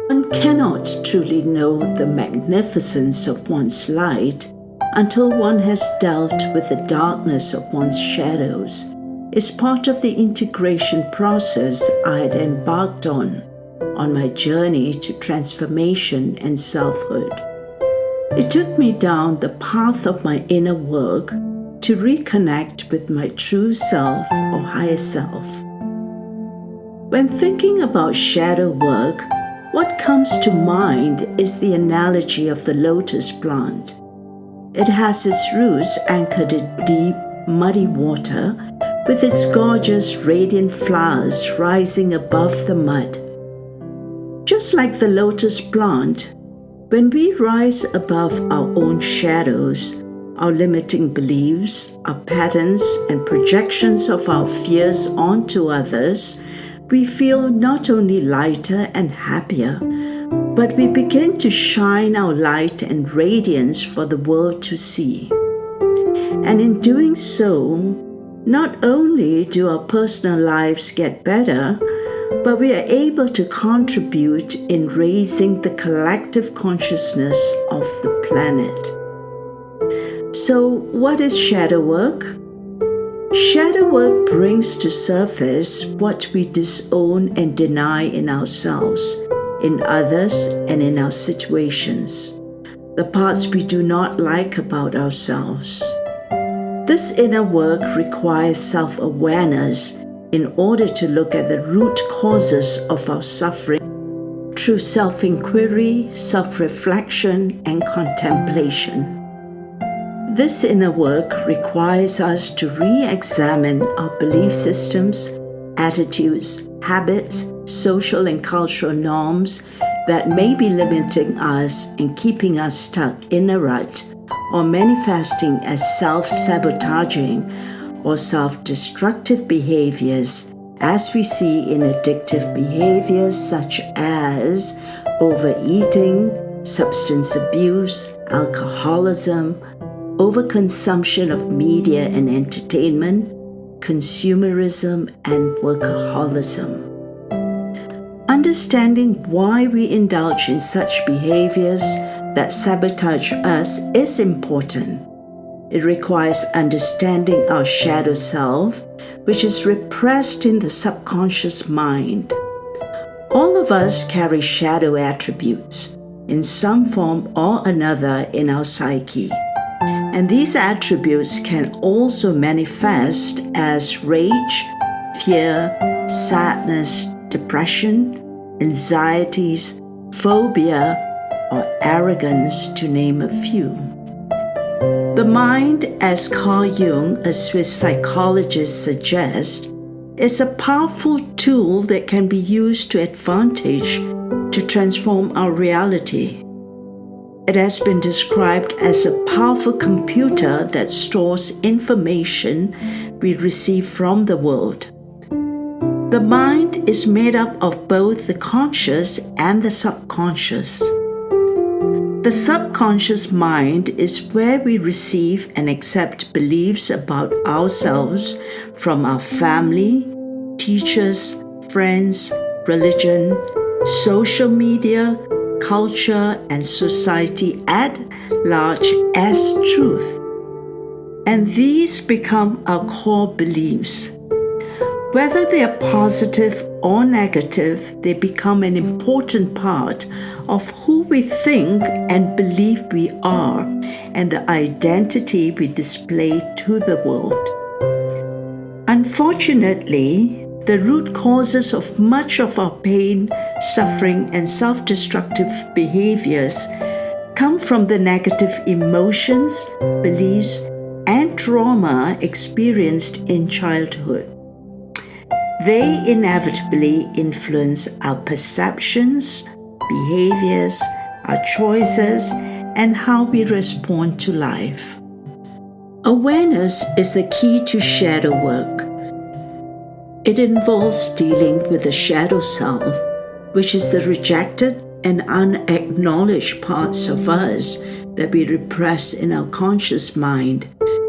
One cannot truly know the magnificence of one's light until one has dealt with the darkness of one's shadows. Is part of the integration process I had embarked on my journey to transformation and selfhood. It took me down the path of my inner work to reconnect with my true self or higher self. When thinking about shadow work, what comes to mind is the analogy of the lotus plant. It has its roots anchored in deep, muddy water, with its gorgeous, radiant flowers rising above the mud. Just like the lotus plant, when we rise above our own shadows, our limiting beliefs, our patterns, and projections of our fears onto others, we feel not only lighter and happier, but we begin to shine our light and radiance for the world to see. And in doing so, not only do our personal lives get better, but we are able to contribute in raising the collective consciousness of the planet. So, what is shadow work? Shadow work brings to surface what we disown and deny in ourselves, in others, and in our situations, the parts we do not like about ourselves. This inner work requires self-awareness in order to look at the root causes of our suffering through self-inquiry, self-reflection, and contemplation. This inner work requires us to re-examine our belief systems, attitudes, habits, social and cultural norms that may be limiting us and keeping us stuck in a rut or manifesting as self-sabotaging or self-destructive behaviors, as we see in addictive behaviors such as overeating, substance abuse, alcoholism, overconsumption of media and entertainment, consumerism, and workaholism. Understanding why we indulge in such behaviors that sabotage us is important. It requires understanding our shadow self, which is repressed in the subconscious mind. All of us carry shadow attributes in some form or another in our psyche. And these attributes can also manifest as rage, fear, sadness, depression, anxieties, phobia, or arrogance, to name a few. The mind, as Carl Jung, a Swiss psychologist, suggests, is a powerful tool that can be used to advantage to transform our reality. It has been described as a powerful computer that stores information we receive from the world. The mind is made up of both the conscious and the subconscious. The subconscious mind is where we receive and accept beliefs about ourselves from our family, teachers, friends, religion, social media, culture, and society at large as truth. And these become our core beliefs. Whether they are positive or negative, they become an important part of who we think and believe we are and the identity we display to the world. Unfortunately, the root causes of much of our pain, suffering, and self-destructive behaviors come from the negative emotions, beliefs, and trauma experienced in childhood. They inevitably influence our perceptions, behaviors, our choices, and how we respond to life. Awareness is the key to shadow work. It involves dealing with the shadow self, which is the rejected and unacknowledged parts of us that we repress in our conscious mind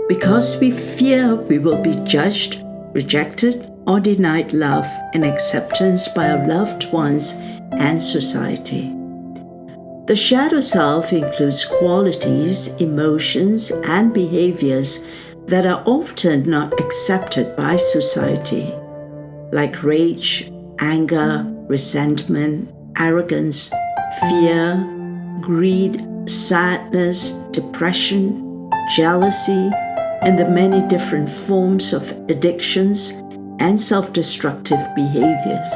because we fear we will be judged, rejected, or denied love and acceptance by our loved ones and society. The shadow self includes qualities, emotions, and behaviors that are often not accepted by society, like rage, anger, resentment, arrogance, fear, greed, sadness, depression, jealousy, and the many different forms of addictions and self-destructive behaviors.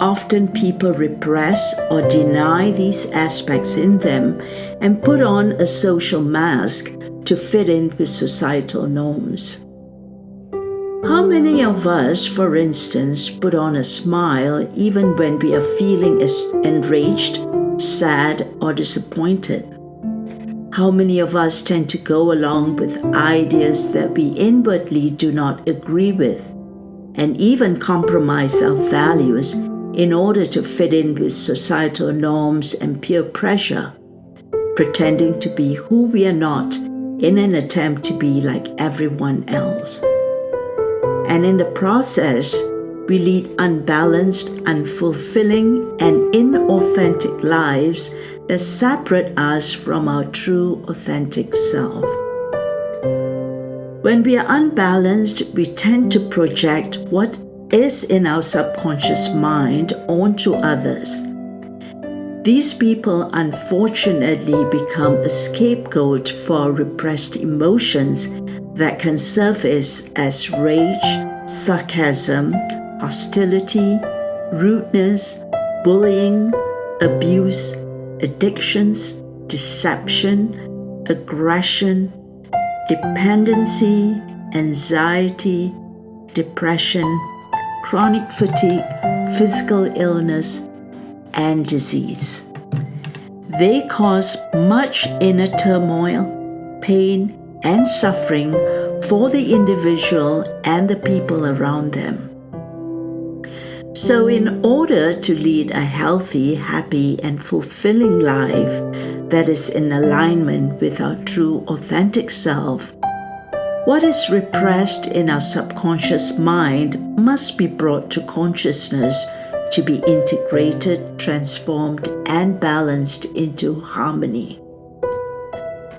Often people repress or deny these aspects in them and put on a social mask to fit in with societal norms. How many of us, for instance, put on a smile even when we are feeling enraged, sad, or disappointed? How many of us tend to go along with ideas that we inwardly do not agree with, and even compromise our values in order to fit in with societal norms and peer pressure, pretending to be who we are not in an attempt to be like everyone else? And in the process, we lead unbalanced, unfulfilling, and inauthentic lives that separate us from our true, authentic self. When we are unbalanced, we tend to project what is in our subconscious mind onto others. These people unfortunately become a scapegoat for repressed emotions that can surface as rage, sarcasm, hostility, rudeness, bullying, abuse, addictions, deception, aggression, dependency, anxiety, depression, chronic fatigue, physical illness, and disease. They cause much inner turmoil, pain, and suffering for the individual and the people around them. So in order to lead a healthy, happy, and fulfilling life that is in alignment with our true, authentic self, what is repressed in our subconscious mind must be brought to consciousness to be integrated, transformed, and balanced into harmony.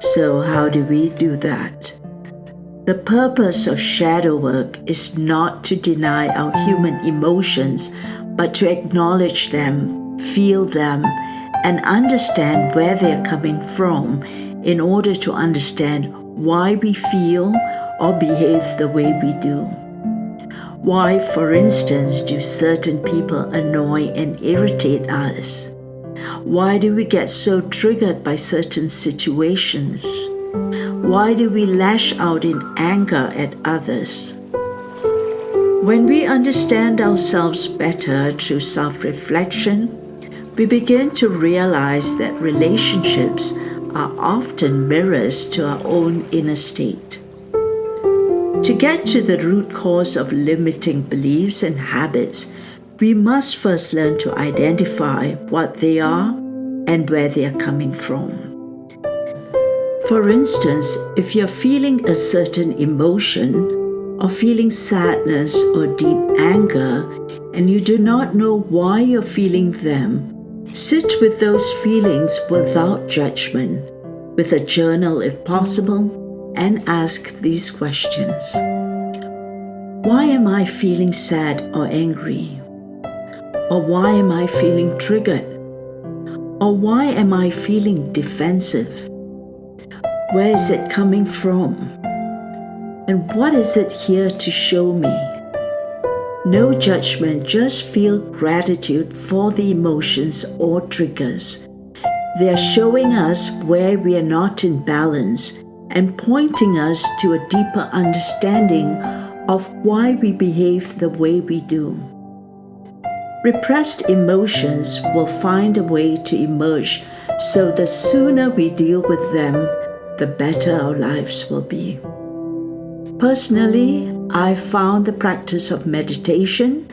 So how do we do that? The purpose of shadow work is not to deny our human emotions, but to acknowledge them, feel them, and understand where they are coming from in order to understand why we feel or behave the way we do. Why, for instance, do certain people annoy and irritate us? Why do we get so triggered by certain situations? Why do we lash out in anger at others? When we understand ourselves better through self-reflection, we begin to realize that relationships are often mirrors to our own inner state. To get to the root cause of limiting beliefs and habits, we must first learn to identify what they are and where they are coming from. For instance, if you're feeling a certain emotion or feeling sadness or deep anger and you do not know why you're feeling them, sit with those feelings without judgment, with a journal if possible, and ask these questions. Why am I feeling sad or angry? Or why am I feeling triggered? Or why am I feeling defensive? Where is it coming from? And what is it here to show me? No judgment, just feel gratitude for the emotions or triggers. They are showing us where we are not in balance and pointing us to a deeper understanding of why we behave the way we do. Repressed emotions will find a way to emerge, so the sooner we deal with them, the better our lives will be. Personally, I found the practice of meditation,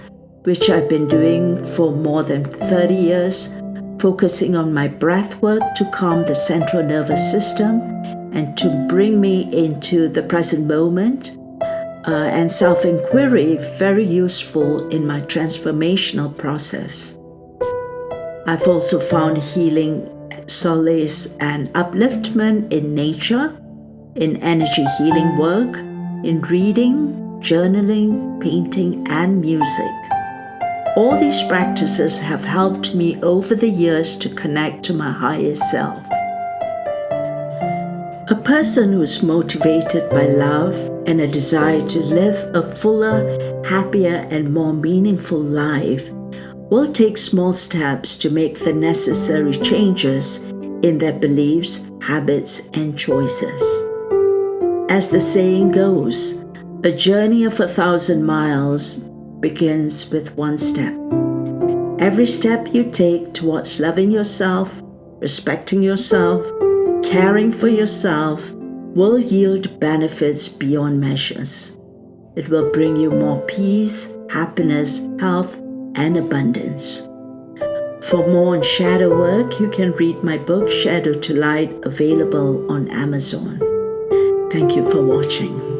which I've been doing for more than 30 years, focusing on my breath work to calm the central nervous system and to bring me into the present moment, and self-inquiry very useful in my transformational process. I've also found healing, solace, and upliftment in nature, in energy healing work, in reading, journaling, painting, and music. All these practices have helped me over the years to connect to my higher self. A person who is motivated by love and a desire to live a fuller, happier, and more meaningful life will take small steps to make the necessary changes in their beliefs, habits, and choices. As the saying goes, a journey of 1,000 miles begins with one step. Every step you take towards loving yourself, respecting yourself, caring for yourself will yield benefits beyond measures. It will bring you more peace, happiness, health, and abundance. For more on shadow work, you can read my book, Shadow to Light, available on Amazon. Thank you for watching.